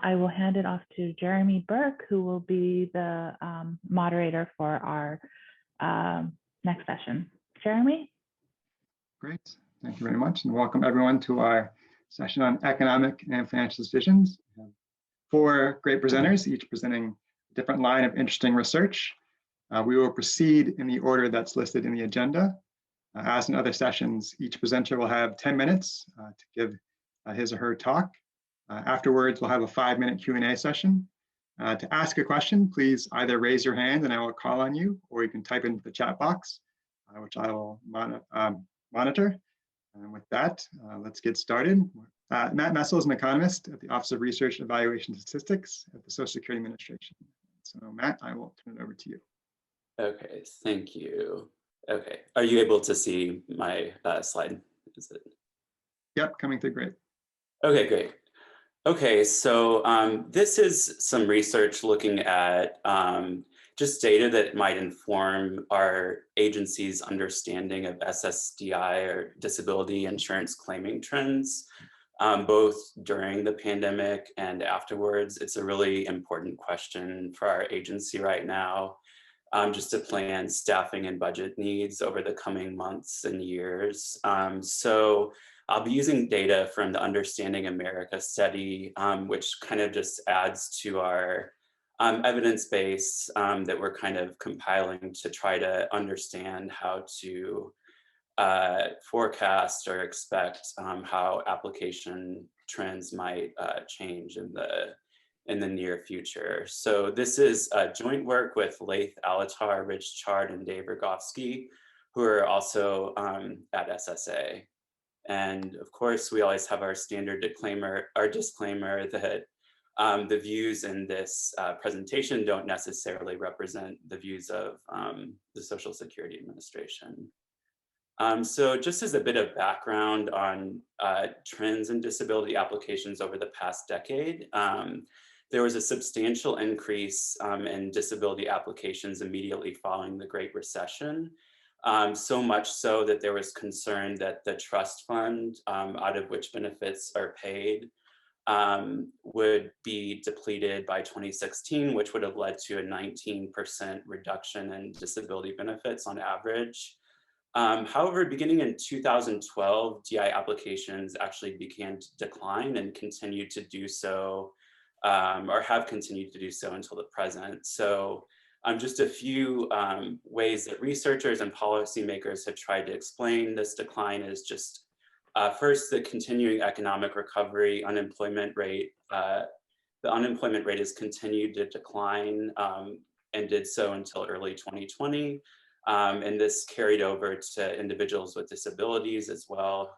I will hand it off to Jeremy Burke, who will be the moderator for our next session. Jeremy? Great. Thank you very much, and welcome everyone to our session on economic and financial decisions. We have 4 great presenters, each presenting a different line of interesting research. We will proceed in the order that's listed in the agenda. As in other sessions, each presenter will have 10 minutes to give his or her talk. Afterwards, we'll have a 5-minute Q&A session. To ask a question, please either raise your hand and I will call on you, or you can type into the chat box, which I will monitor. And with that, let's get started. Matt Messel is an economist at the Office of Research, Evaluation, and Statistics at the Social Security Administration. So Matt, I will turn it over to you. Okay, thank you. Okay, are you able to see my slide? Is it? Yep, coming through great. Okay, great. Okay, so this is some research looking at just data that might inform our agency's understanding of SSDI, or disability insurance claiming trends, both during the pandemic and afterwards. It's a really important question for our agency right now, just to plan staffing and budget needs over the coming months and years. So I'll be using data from the Understanding America study, which kind of just adds to our evidence base that we're kind of compiling to try to understand how to forecast or expect how application trends might change in the near future. So this is joint work with Laith Alatar, Rich Chard, and Dave Rogovsky, who are also at SSA. And of course, we always have our standard disclaimer that the views in this presentation don't necessarily represent the views of the Social Security Administration. So just as a bit of background on trends in disability applications over the past decade, there was a substantial increase in disability applications immediately following the Great Recession. So much so that there was concern that the trust fund out of which benefits are paid would be depleted by 2016, which would have led to a 19% reduction in disability benefits on average. However, beginning in 2012, DI applications actually began to decline and continued to do so, or have continued to do so until the present. So just a few ways that researchers and policymakers have tried to explain this decline is just first, the continuing economic recovery, unemployment rate. The unemployment rate has continued to decline and did so until early 2020. And this carried over to individuals with disabilities as well.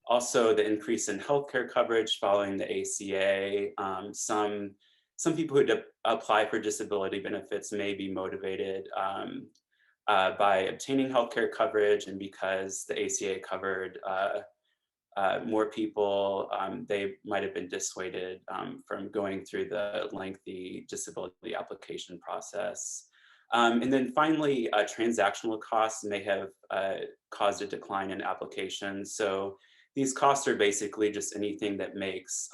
Also, the increase in healthcare coverage following the ACA. Some people who apply for disability benefits may be motivated by obtaining healthcare coverage, and because the ACA covered more people, they might have been dissuaded from going through the lengthy disability application process. And then finally, transactional costs may have caused a decline in applications. So these costs are basically just anything that makes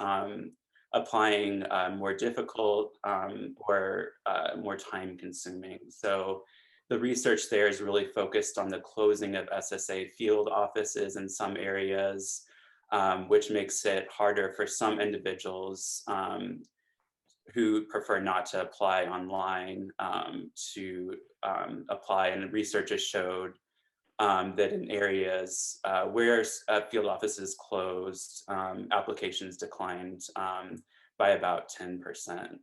applying more difficult or more time consuming. So the research there is really focused on the closing of SSA field offices in some areas, which makes it harder for some individuals who prefer not to apply online to apply. And research has showed that in areas where field offices closed, applications declined by about 10%.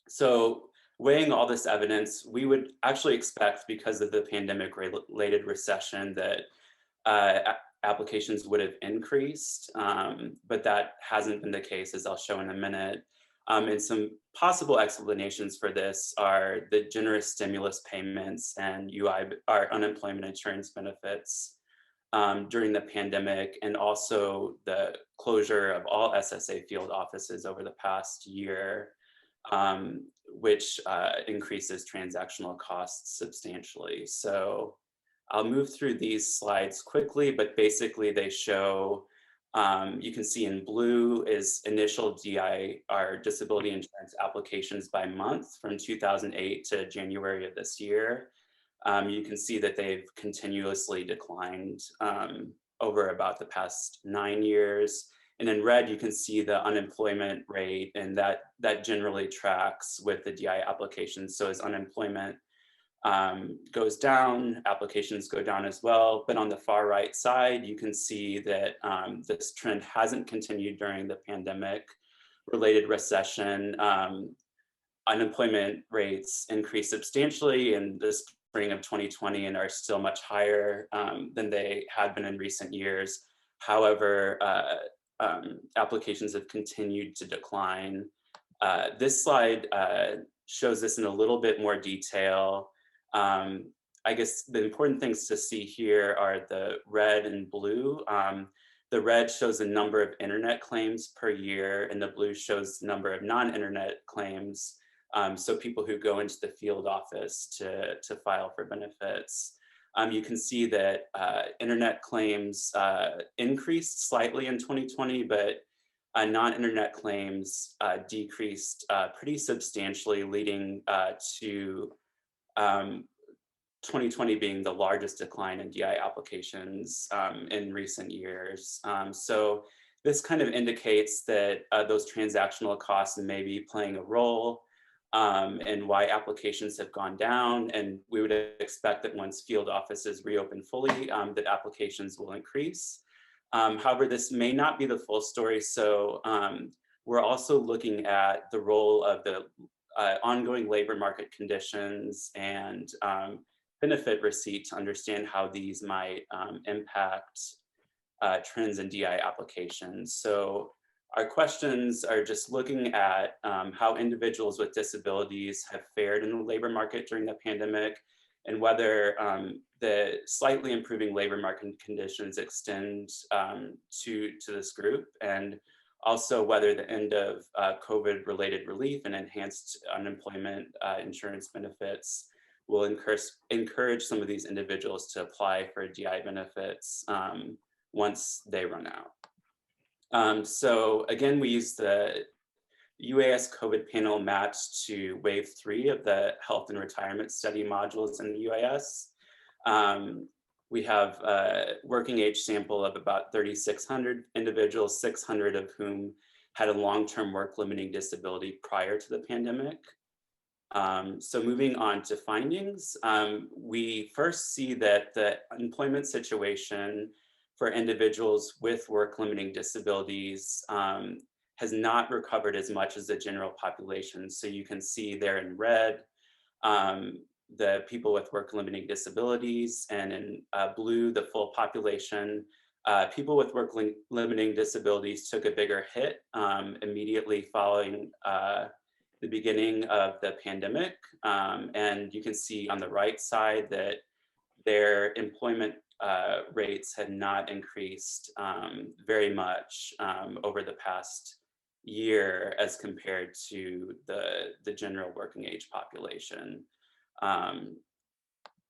So weighing all this evidence, we would actually expect, because of the pandemic-related recession, that applications would have increased, but that hasn't been the case, as I'll show in a minute. And some possible explanations for this are the generous stimulus payments and unemployment insurance benefits during the pandemic, and also the closure of all SSA field offices over the past year, which increases transactional costs substantially. So I'll move through these slides quickly, but basically they show You can see in blue is initial DIR disability insurance applications by month from 2008 to January of this year. You can see that they've continuously declined over about the past 9 years. And in red, you can see the unemployment rate, and that generally tracks with the DI applications. So as unemployment goes down, applications go down as well. But on the far right side, you can see that this trend hasn't continued during the pandemic-related recession. Unemployment rates increased substantially in the spring of 2020 and are still much higher than they had been in recent years. However, applications have continued to decline. This slide shows this in a little bit more detail. I guess the important things to see here are the red and blue. The red shows the number of internet claims per year, and the blue shows the number of non-internet claims. So people who go into the field office to file for benefits. You can see that internet claims increased slightly in 2020, but non-internet claims decreased pretty substantially, leading to 2020 being the largest decline in DI applications in recent years. So this kind of indicates that those transactional costs may be playing a role and why applications have gone down. And we would expect that once field offices reopen fully, that applications will increase. However, this may not be the full story. So we're also looking at the role of the ongoing labor market conditions and benefit receipt to understand how these might impact trends in DI applications. So our questions are just looking at how individuals with disabilities have fared in the labor market during the pandemic, and whether the slightly improving labor market conditions extend to this group, and also whether the end of COVID-related relief and enhanced unemployment insurance benefits will encourage some of these individuals to apply for DI benefits once they run out. So again, we use the UAS COVID panel matched to wave 3 of the health and retirement study modules in the UAS. We have a working age sample of about 3,600 individuals, 600 of whom had a long-term work limiting disability prior to the pandemic. So moving on to findings, we first see that the employment situation for individuals with work limiting disabilities has not recovered as much as the general population. So you can see there in red, the people with work limiting disabilities, and in blue, the full population. People with work limiting disabilities took a bigger hit immediately following the beginning of the pandemic. And you can see on the right side that their employment rates had not increased very much over the past year as compared to the general working age population.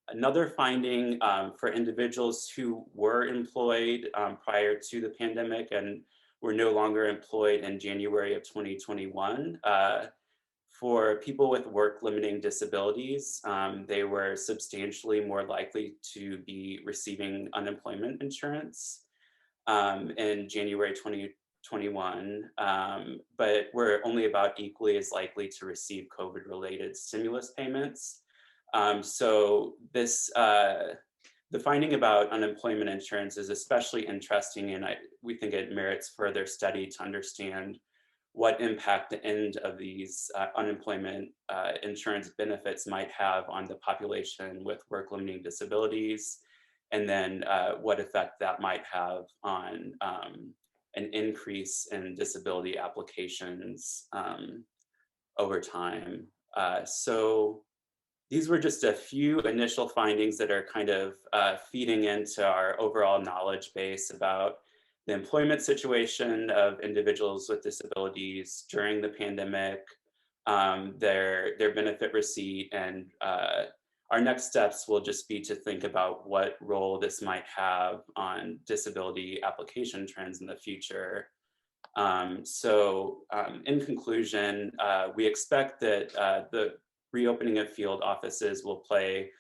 Another finding for individuals who were employed prior to the pandemic and were no longer employed in January of 2021, for people with work limiting disabilities, they were substantially more likely to be receiving unemployment insurance in January 2021, but were only about equally as likely to receive COVID-related stimulus payments. So this, the finding about unemployment insurance is especially interesting, and we think it merits further study to understand what impact the end of these unemployment insurance benefits might have on the population with work limiting disabilities, and then what effect that might have on an increase in disability applications over time. So these were just a few initial findings that are kind of feeding into our overall knowledge base about the employment situation of individuals with disabilities during the pandemic, their benefit receipt, and our next steps will just be to think about what role this might have on disability application trends in the future. In conclusion, we expect that the reopening of field offices will play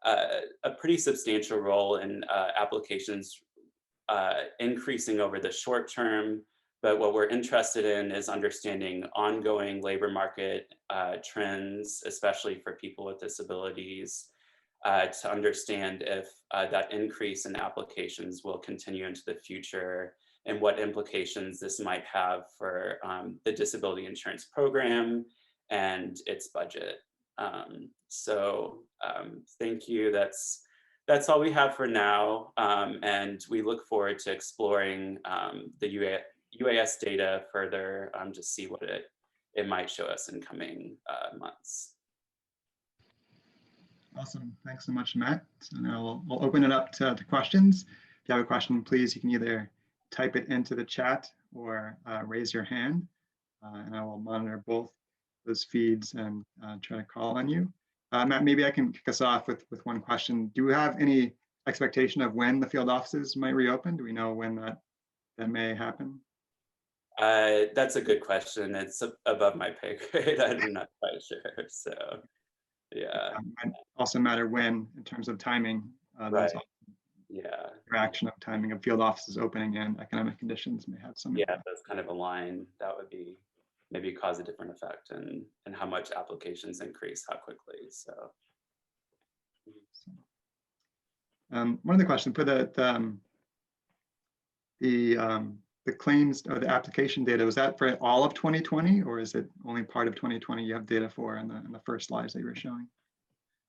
a pretty substantial role in applications increasing over the short term. But what we're interested in is understanding ongoing labor market trends, especially for people with disabilities, to understand if that increase in applications will continue into the future and what implications this might have for the disability insurance program and its budget. Thank you. That's all we have for now. And we look forward to exploring the UAS data further to see what it might show us in coming months. Awesome. Thanks so much, Matt. So now we'll open it up to questions. If you have a question, please, you can either type it into the chat or raise your hand, and I will monitor both those feeds and try to call on you. Matt, maybe I can kick us off with one question. Do we have any expectation of when the field offices might reopen? Do we know when that may happen? That's a good question. It's above my pay grade. I'm not quite sure. So, yeah. It might also matter when, in terms of timing. Right. Yeah. Interaction of timing of field offices opening and economic conditions may have some. Yeah, that's kind of a line that would be maybe cause a different effect and how much applications increase, how quickly. So. One of the questions for the claims or the application data, was that for all of 2020 or is it only part of 2020 you have data for in the first slides that you were showing?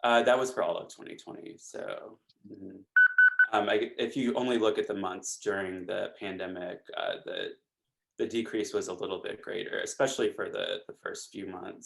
That was for all of 2020. So if you only look at the months during the pandemic, the decrease was a little bit greater, especially for the first few months.